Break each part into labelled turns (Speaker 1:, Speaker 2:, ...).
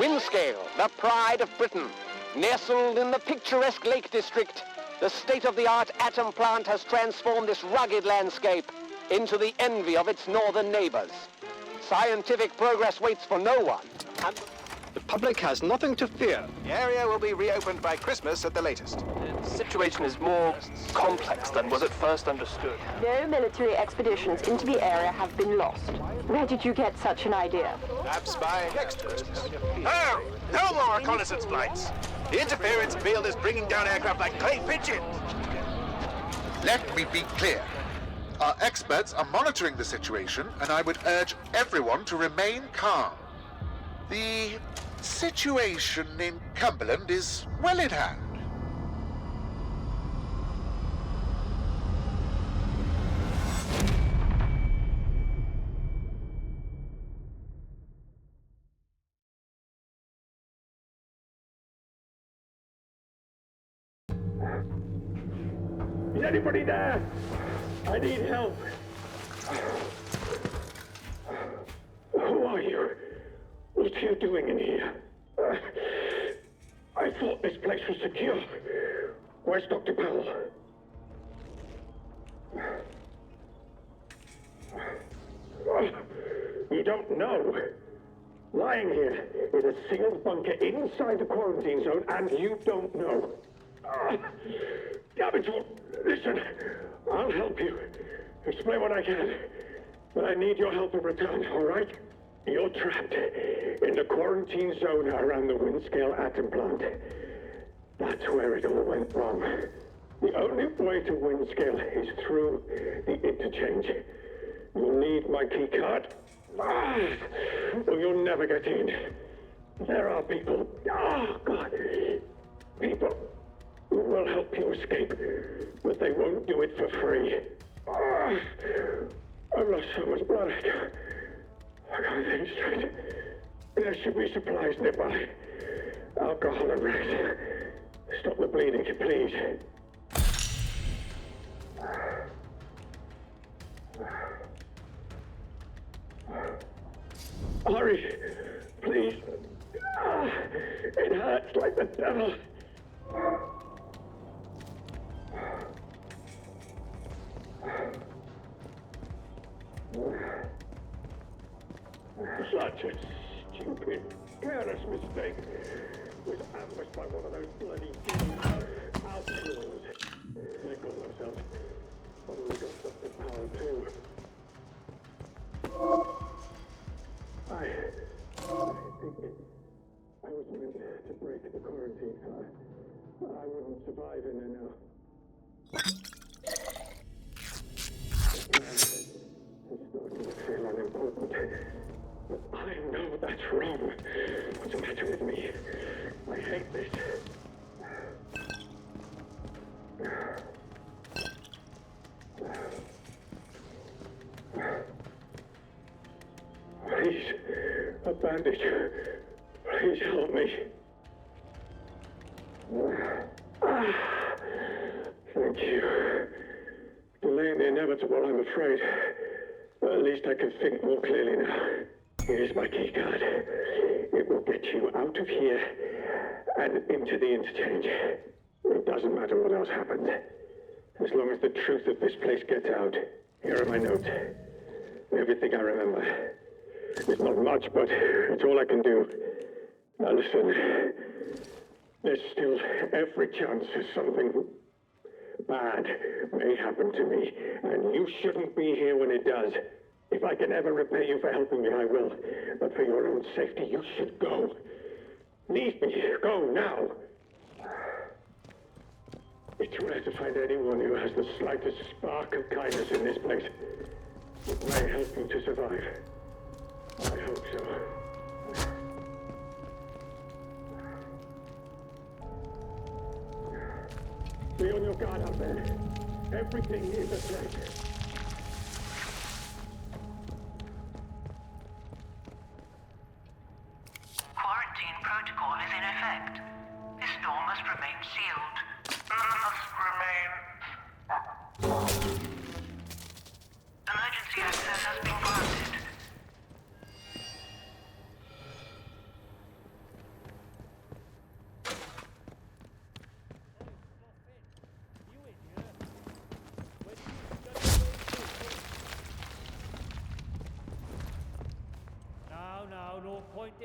Speaker 1: Windscale, the pride of Britain. Nestled in the picturesque Lake District, the state-of-the-art atom plant has transformed this rugged landscape into the envy of its northern neighbors. Scientific progress waits for no one, and
Speaker 2: the public has nothing to fear.
Speaker 3: The area will be reopened by Christmas at the latest.
Speaker 4: The situation is more complex than was at first understood.
Speaker 5: No military expeditions into the area have been lost. Where did you get such an idea?
Speaker 3: Perhaps by next Christmas. Oh, no more reconnaissance flights. The interference field is bringing down aircraft like clay pigeons.
Speaker 6: Let me be clear. Our experts are monitoring the situation, and I would urge everyone to remain calm. The situation in Cumberland is well in hand.
Speaker 7: Is anybody there? I need help. Who are you? What are you doing in here? I thought this place was secure. Where's Dr. Powell? You don't know. Lying here in a sealed bunker inside the quarantine zone, and you don't know. Damn it, listen, I'll help you. Explain what I can. But I need your help in return, all right? You're trapped in the quarantine zone around the Windscale atom plant. That's where it all went wrong. The only way to Windscale is through the interchange. You'll need my key card. Or you'll never get in. There are people, people who will help you escape, but they won't do it for free. I've lost so much blood. I can't think straight. There should be supplies nearby. Alcohol and rest. Stop the bleeding, please. Hurry, please. It hurts like the devil. Such a stupid, careless mistake. Was ambushed by one of those bloody outlaws. They call themselves. Probably got Dr. Powell too. I think I was meant to break the quarantine. I wouldn't survive in there now. It's starting to feel unimportant. But I know that's wrong. What's the matter with me? I hate this. Please, a bandage. Please help me. Thank you. Delaying the inevitable, I'm afraid. But at least I can think more clearly now. Here's my key card. It will get you out of here and into the interchange. It doesn't matter what else happens. As long as the truth of this place gets out. Here are my notes. Everything I remember. It's not much, but it's all I can do. Now listen. There's still every chance that something bad may happen to me, and you shouldn't be here when it does. If I can ever repay you for helping me, I will. But for your own safety, you should go. Leave me. Go now. It's rare to find anyone who has the slightest spark of kindness in this place. It may help you to survive. I hope so. Be on your guard out there. Everything is a threat.
Speaker 8: Quarantine protocol is in effect. This door must remain sealed. Emergency access has been granted.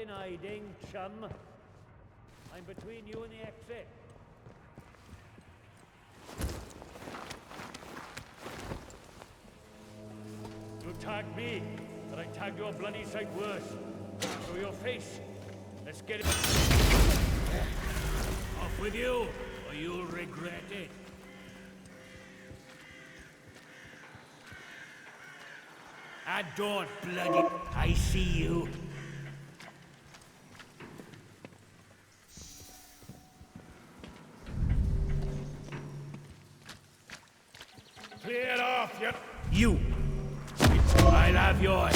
Speaker 9: hiding, chum. I'm between you and the exit. You tagged me, but I tagged your bloody sight worse. Show your face. Let's get it. Off with you, or you'll regret it. I don't bloody... I see you. Clear it off, you. I'll have yours.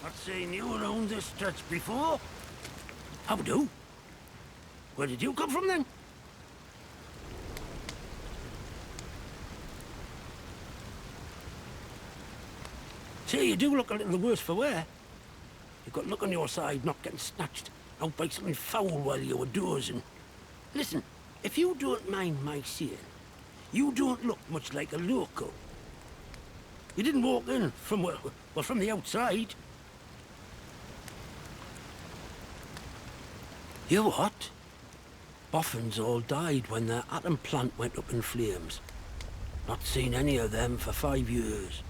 Speaker 9: Not seen you around this stretch before. How do? Where did you come from then? Say, you do look a little worse for wear. You've got luck on your side not getting snatched out by something foul while you were dozing. Listen, if you don't mind my saying, you don't look much like a local. You didn't walk in from, well, from the outside. You what? Boffins all died when their atom plant went up in flames. Not seen any of them for 5 years.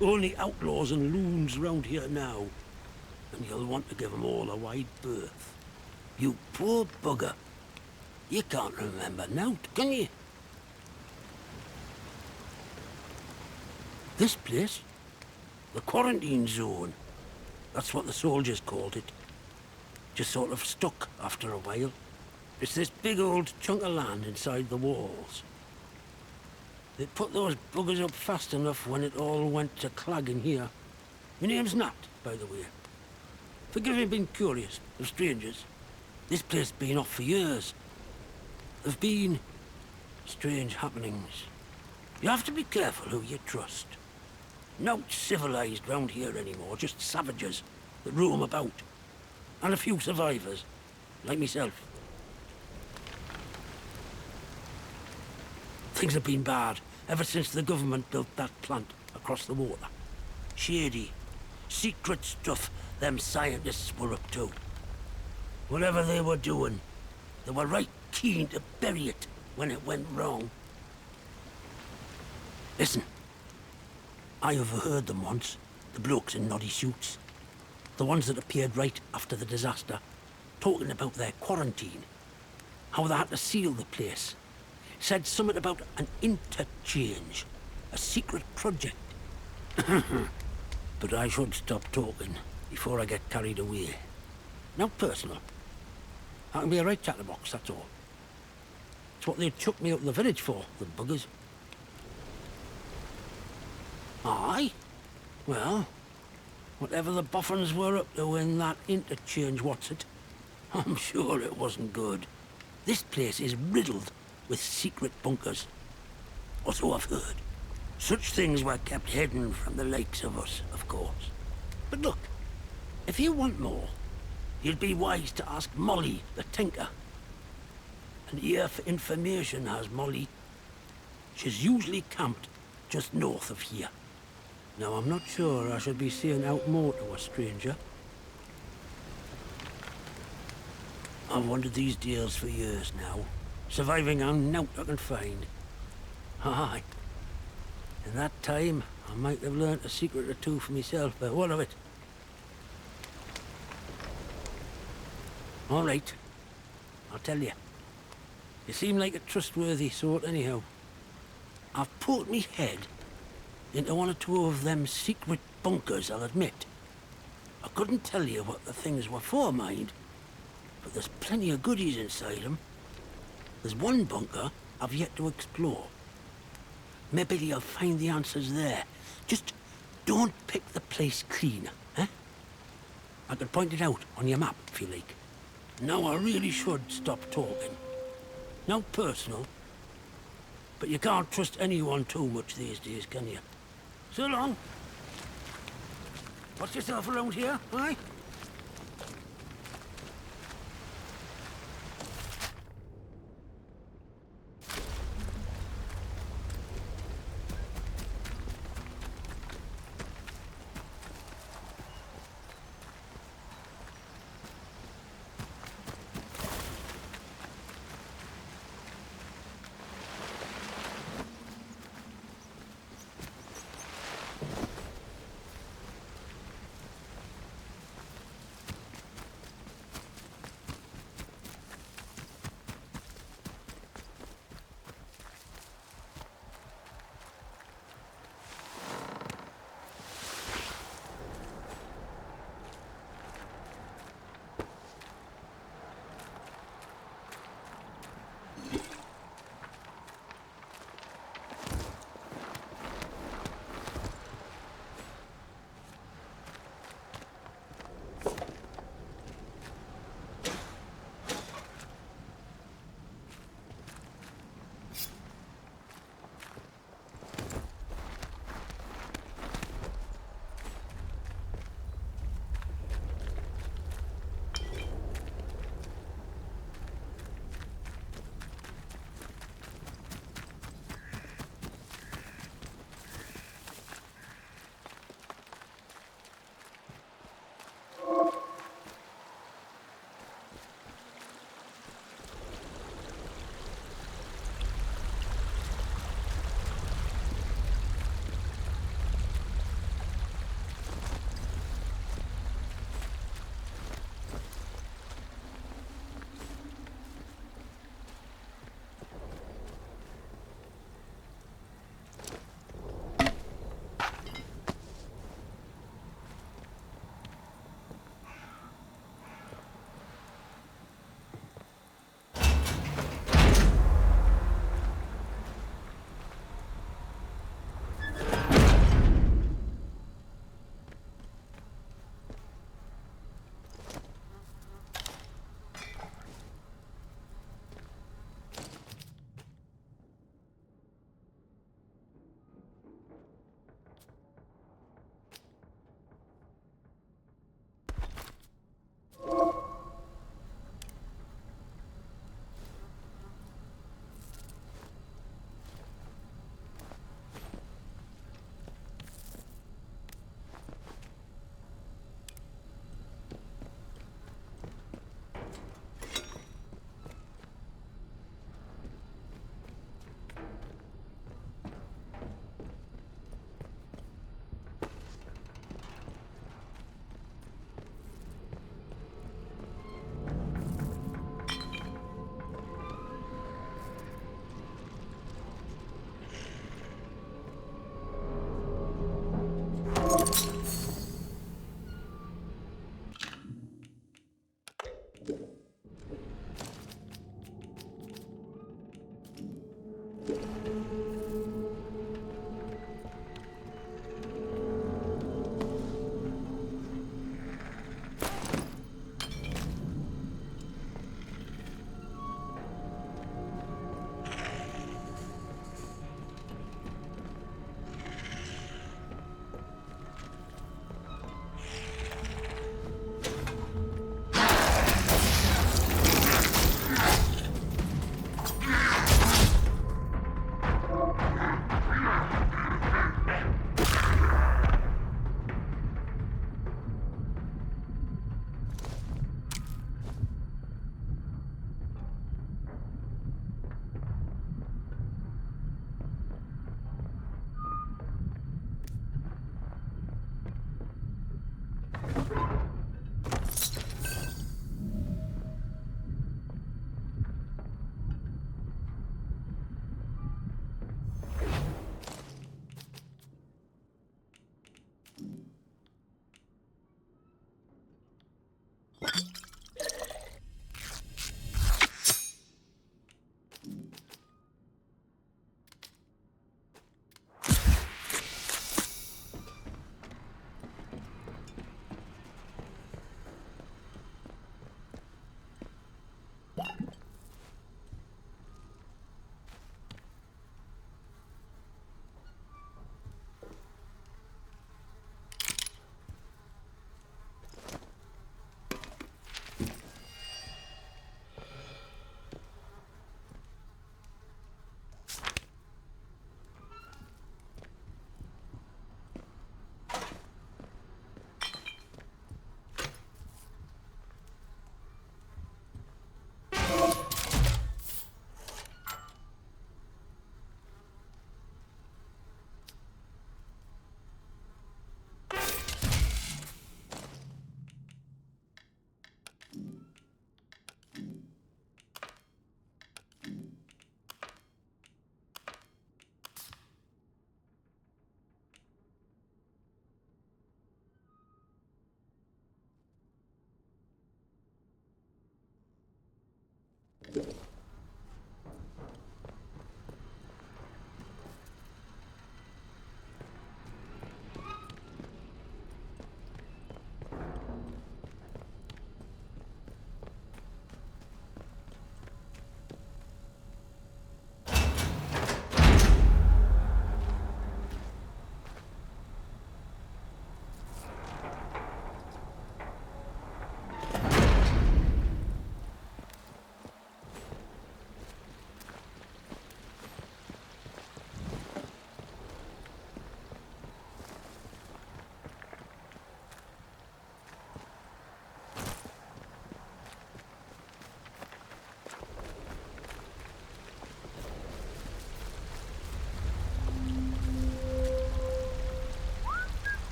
Speaker 9: Only outlaws and loons round here now. And you'll want to give them all a wide berth. You poor bugger. You can't remember now, can you? This place? The quarantine zone. That's what the soldiers called it. Just sort of stuck after a while. It's this big old chunk of land inside the walls. They put those buggers up fast enough when it all went to clagging here. My name's Nat, by the way. Forgive me being curious of strangers. This place has been off for years. There've been strange happenings. You have to be careful who you trust. Not civilized round here anymore, just savages that roam about. And a few survivors, like myself. Things have been bad ever since the government built that plant across the water. Shady, secret stuff them scientists were up to. Whatever they were doing, they were right keen to bury it when it went wrong. Listen, I overheard them once, the blokes in noddy suits. The ones that appeared right after the disaster, talking about their quarantine. How they had to seal the place. Said something about an interchange, a secret project. But I should stop talking before I get carried away. Now personal. I can be a right chatterbox, that's all. It's what they chucked me up the village for, the buggers. Aye? Well, whatever the boffins were up to in that interchange, what's it? I'm sure it wasn't good. This place is riddled with secret bunkers. Or so I've heard. Such things were kept hidden from the likes of us, of course. But look, if you want more, you'd be wise to ask Molly, the tinker. An ear for information has Molly. She's usually camped just north of here. Now, I'm not sure I should be saying out more to a stranger. I've wanted these deals for years now, surviving on naught I can find. Aye. In that time, I might have learnt a secret or two for myself, but what of it? All right. I'll tell you. You seem like a trustworthy sort anyhow. I've put me head into one or two of them secret bunkers, I'll admit. I couldn't tell you what the things were for, mind, but there's plenty of goodies inside them. There's one bunker I've yet to explore. Maybe you'll find the answers there. Just don't pick the place clean, eh? I can point it out on your map, if you like. Now I really should stop talking. Now personal, but you can't trust anyone too much these days, can you? So long. Watch yourself around here, aye?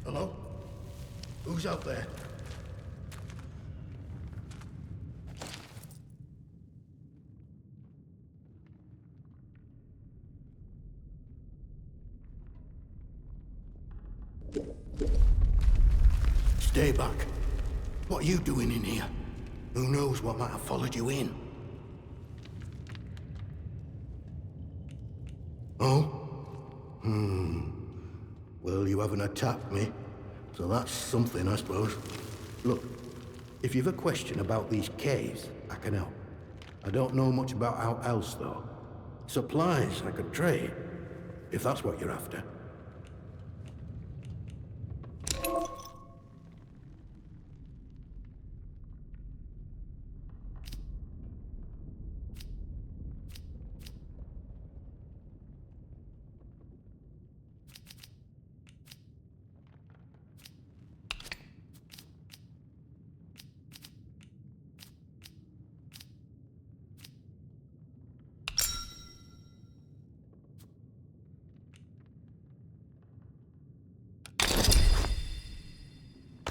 Speaker 10: Hello? Who's out there? Stay back. What are you doing in here? Who knows what might have followed you in? Oh? Well, you haven't attacked me, so that's something, I suppose. Look, if you've a question about these caves, I can help. I don't know much about how else, though. Supplies I could trade, if that's what you're after.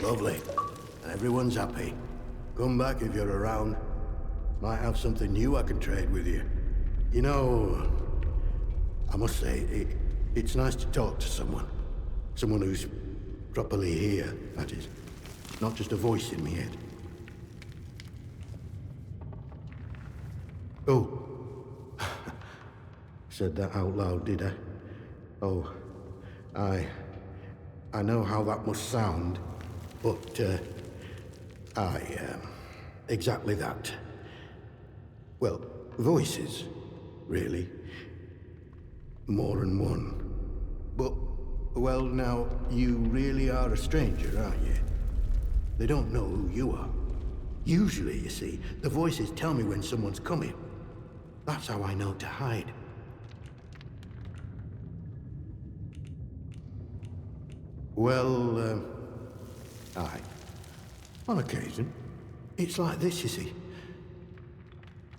Speaker 10: Lovely. Everyone's happy. Come back if you're around. Might have something new I can trade with you. You know, I must say, it's nice to talk to someone. Someone who's properly here, that is. Not just a voice in my head. Oh. Said that out loud, did I? Oh, I know how that must sound. But, exactly that. Well, voices, really. More than one. But, well, now, you really are a stranger, aren't you? They don't know who you are. Usually, you see, the voices tell me when someone's coming. That's how I know to hide. Well, aye. On occasion. It's like this, you see.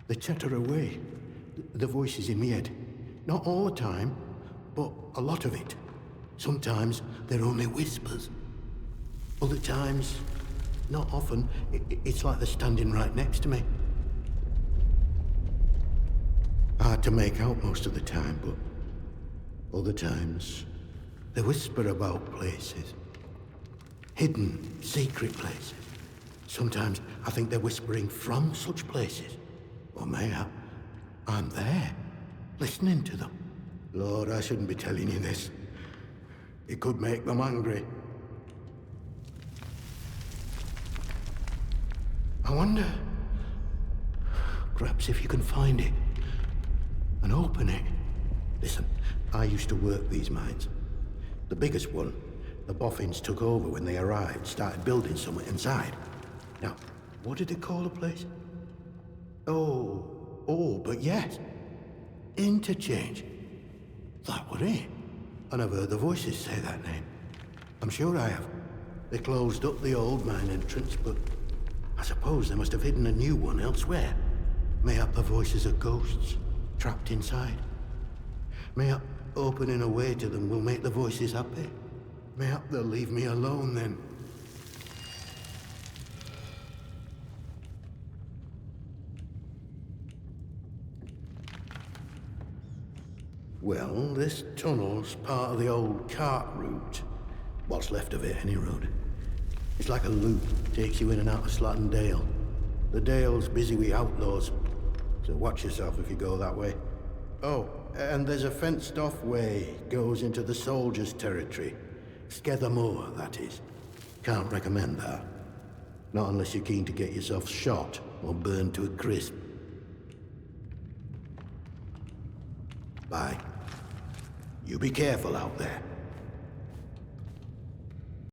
Speaker 10: They chatter away. The voices in my head. Not all the time, but a lot of it. Sometimes they're only whispers. Other times, not often, it's like they're standing right next to me. Hard to make out most of the time, but other times, they whisper about places. Hidden, secret places. Sometimes I think they're whispering from such places. Or I'm there, listening to them. Lord, I shouldn't be telling you this. It could make them angry. I wonder, perhaps if you can find it and open it. Listen, I used to work these mines. The biggest one, the boffins took over when they arrived, started building something inside. Now, what did they call the place? But yes. Interchange. That was it. And I've heard the voices say that name. I'm sure I have. They closed up the old mine entrance, but I suppose they must have hidden a new one elsewhere. Mayhap the voices are ghosts, trapped inside. Mayhap opening a way to them will make the voices happy. Mayhap they'll leave me alone then. Well, this tunnel's part of the old cart route. What's left of it, any road. It's like a loop, takes you in and out of Slatton Dale. The Dale's busy with outlaws, so watch yourself if you go that way. Oh, and there's a fenced-off way, goes into the soldiers' territory. Skether Moor, that is. Can't recommend that. Not unless you're keen to get yourself shot or burned to a crisp. Bye. You be careful out there.